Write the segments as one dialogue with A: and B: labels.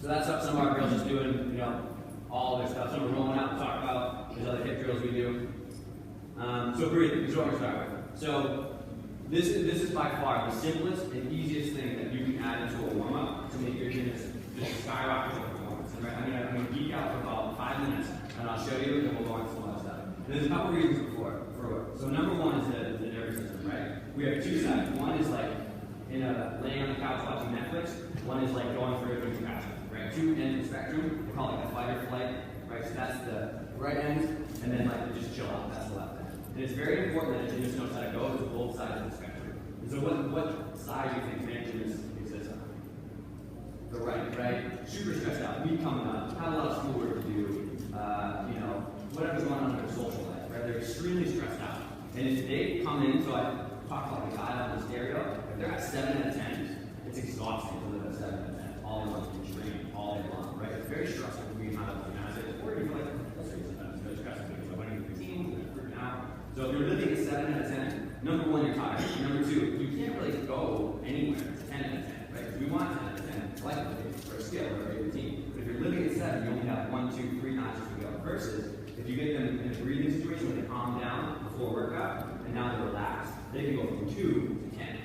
A: So that's what some of our girls just doing, you know, all their stuff. Some are rolling out and talk about. There's other hip drills we do. So breathing is what we're starting with. So this is by far the simplest and easiest thing that you can add into a warm-up to make your gymnast just skyrocket your performance. Right? I'm going to geek out for about 5 minutes, and I'll show you, and we'll go on to some other stuff. And there's a couple reasons for it. So number one is the nervous system, right? We have two sides. One is like laying on the couch watching Netflix. One is like going for a huge passion, right? Two ends of the spectrum. We call it like a fight or flight, right? So that's the right end, and then like just chill out. That's the left end. And it's very important that the gymnast knows how to go to both sides of the spectrum. And so what side do you think man gymnast exists on? The right? Super stressed out, week coming up, have a lot of schoolwork to do, you know, whatever's going on in their social life, right? They're extremely stressed out. And if they come in, so I talked about the guy on the stereo, if they're at 7 out of 10, it's exhausting to live at 7 out of 10. All day long, you train all day long, right? It's very stressful for me not to gymnastics, or you feel like, let's say sometimes it's very stressful because I'm winning routines and freaking out. So if you're living at 7 out of 10, number one, you're tired. Number two, you can't really go anywhere to 10 out of 10, right? Because we want 10 out of 10, like for a skill or a routine. But if you're living at 7, you only have 1, 2, 3 notches to go. Versus, if you get them in a breathing situation where they calm down before workout, and now they're relaxed, they can go from 2 to 10,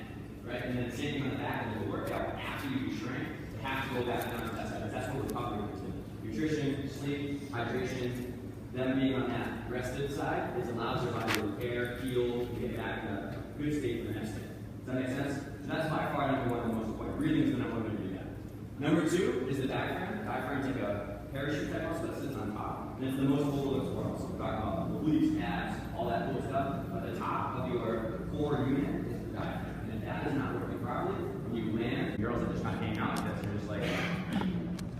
A: right? And then same thing on the back end of the workout, after you do strength, they have to go back down to that side. That's what recovery is. Nutrition, sleep, hydration, them being on that rested side, it allows your body to repair, heal, and get back in a good state for the next day. Does that make sense? So that's by far number one, the most important. Breathing is the number one way to do that. Number two is the diaphragm. Diaphragm's like a parachute type muscle that sits on top. And it's the most mobile of the world. So we're talking about obliques, abs, all that cool stuff. But the top of your core unit is the diaphragm. And if that is not working properly, when you land, girls are just not hanging out like this. They're just like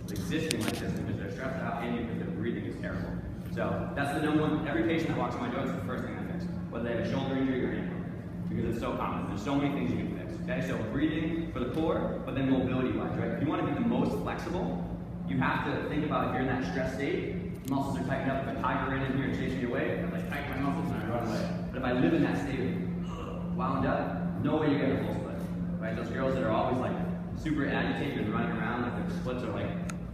A: existing like this because they're stressed out and because their breathing is terrible. So that's the number one. Every patient that walks in my door, it's the first thing I fix. Whether they have a shoulder injury or ankle. Because it's so common. There's so many things you can fix. Okay, so breathing for the core, but then mobility-wise, right? If you want to be the most flexible, you have to think about if you're in that stress state, muscles are tightened up. If a tiger ran in here and chasing you away, I like tighten my muscles and I run away. But if I live in that state of wound up, no way you're getting a full split. Right? Those girls that are always like super agitated and running around like their splits are like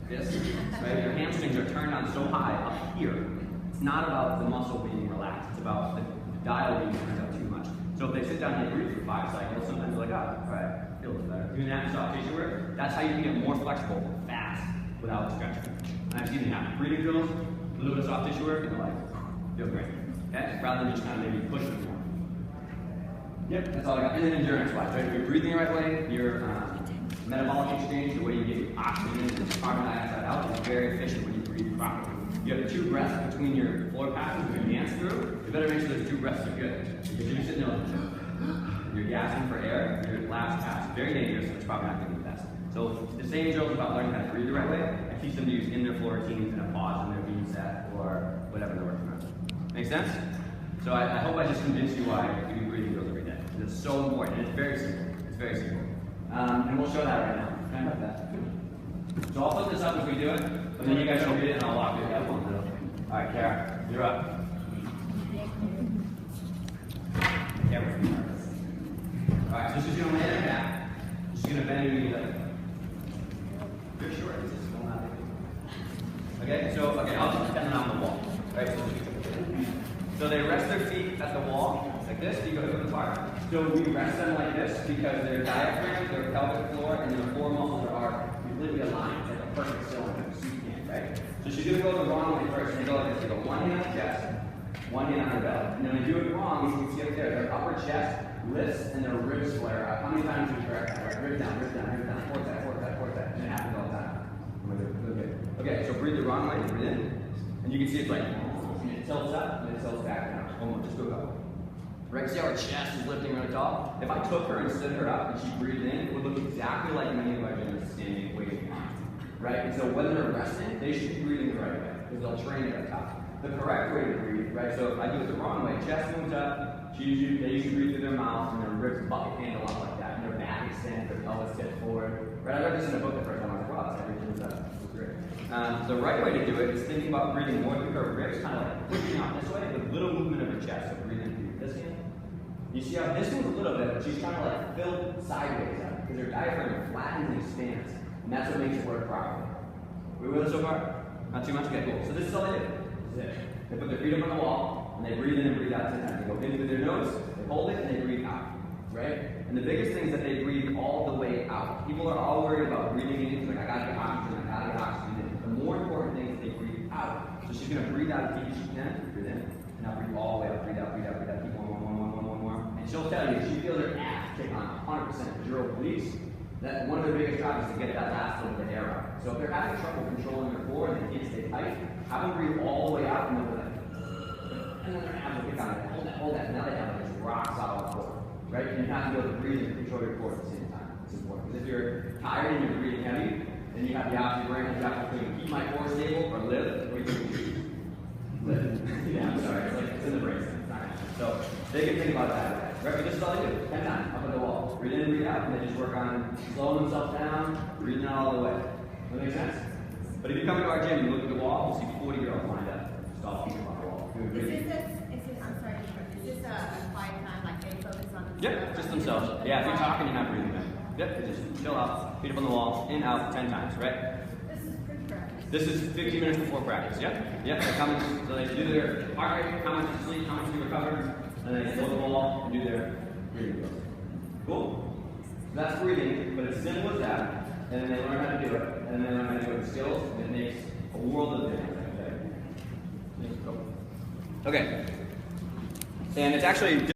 A: this, right? Your hamstrings are turned on so high up here. It's not about the muscle being relaxed. It's about the dial being turned up too much. So if they sit down and breathe for 5 cycles, sometimes they're like, oh, all right, feel a little better. Doing that in soft tissue work, that's how you can get more flexible fast without stretching. And I've seen it happen. Breathing drills, a little bit of soft tissue work, and they're like, feel great. Okay? Rather than just kind of maybe pushing them more. Yep, that's all I got. And then endurance-wise, right? If you're breathing the right way, your metabolic exchange, the way you get oxygen and carbon dioxide out, is very efficient when you breathe properly. You have 2 breaths between your floor passes when you dance through. You better make sure those 2 breaths are good. Because if you're sitting there like you're gasping for air, your last pass is very dangerous, and it's probably not going to be the best. So the same drills about learning how to breathe the right way, I teach them to use in their floor routines and a pause in their beam set or whatever they're working on. Make sense? So I hope I just convinced you why you do breathing drills every day. It's so important, and it's very simple. It's very simple. And we'll show that right now. Can I have that? So I'll put this up as we do it, and then you guys will read it and I'll walk you through it. All right, Kara, you're up. Camera's nervous. All right, so she's going to lay on her back. She's going to bend her knee like that. You're short. This is going on. Okay, so I'll just bend them on the wall. Right? So they rest their feet at the wall like this. You go to the apart. So we rest them like this because their diaphragm, their pelvic floor, and their core muscles are completely aligned. It's like a perfect cylinder. So you can't, right? So she's going to go the wrong way first. They go like this. They go one hand on the chest, one hand on her belly. And then when they do it wrong, you can see up there, their upper chest lifts and their ribs flare up. How many times do you correct that? Right? Rib down, rib down, rib down, forward that, forward that, forward that. And it happens all the time. Okay, so breathe the wrong way, breathe in. And you can see it's like, it tilts up and it tilts back down. One more, just go up. Right, see how her chest is lifting really tall? If I took her and stood her up and she breathed in, it would look exactly like many of our gymnasts standing waiting behind. Right? And so when they're resting, they should be breathing the right way because they'll train it up top. The correct way to breathe, right? So if I do it the wrong way, chest moves up, they usually breathe through their mouth and their ribs bucket handle up like that, and their back extends, their pelvis tips forward. Right? I read this in a book the first time. I was like, wow, that's everything moves up. That's great. The right way to do it is thinking about breathing more through her ribs, kind of like pushing out this way with a little movement of her chest. So breathing through this hand. You see how this moves a little bit, but she's kind of like filled sideways up because her diaphragm flattens and expands, and that's what makes it work properly. We with us so far? Not too much? Okay, cool. So this is all they do. This is it. They put their feet up on the wall, and they breathe in and breathe out 10 times. They go in through their nose, they hold it, and they breathe out. Right? And the biggest thing is that they breathe all the way out. People are all worried about breathing in. It's like, I gotta get oxygen, I gotta get oxygen in. The more important thing is they breathe out. So she's gonna breathe out as deep as she can. Breathe in. And now breathe all the way out. Breathe out, breathe out, breathe out. Keep one more. And she'll tell you, she feels her abs kick on 100%. Zero police. That one of their biggest jobs is to get that last little bit of air out. So if they're having trouble controlling their core and they can't stay tight, have them breathe all the way out and then like, and then their abs will kick on it. Hold that. Now they have like this rock solid core. Right? And you have to be able to breathe and control your core at the same time. It's important. Because if you're tired and you're breathing heavy, then you have the option of brain, you have to keep my core stable or live, or you can live. Yeah, I'm sorry. It's in the brain. It's not happening. So they can think about that. Right? But this is all they do. 10 times up at the wall. Breathe in, breathe out, and they just work on slowing themselves down, breathing out all the way. Does that make sense? But if you come into our gym and you look at the wall, you'll see 40 girls lined up. Just all feet on the wall.
B: I'm sorry, is this a quiet time, like they focus on themselves?
A: Yep, just themselves. Yeah, if you're talking, you're not breathing in. Yep, you just chill out, feet up on the wall, in, out, 10 times, right?
B: This is pre-practice.
A: This is 15 minutes before practice, yep. Yep, so they do their heart rate, how much you sleep, how much you recover, and then they go to the wall and do their breathing drills. Cool? So that's breathing, but it's simple as that, and then they learn how to do it, and then they learn how to do it with skills, and it makes a world of difference. Okay. And it's actually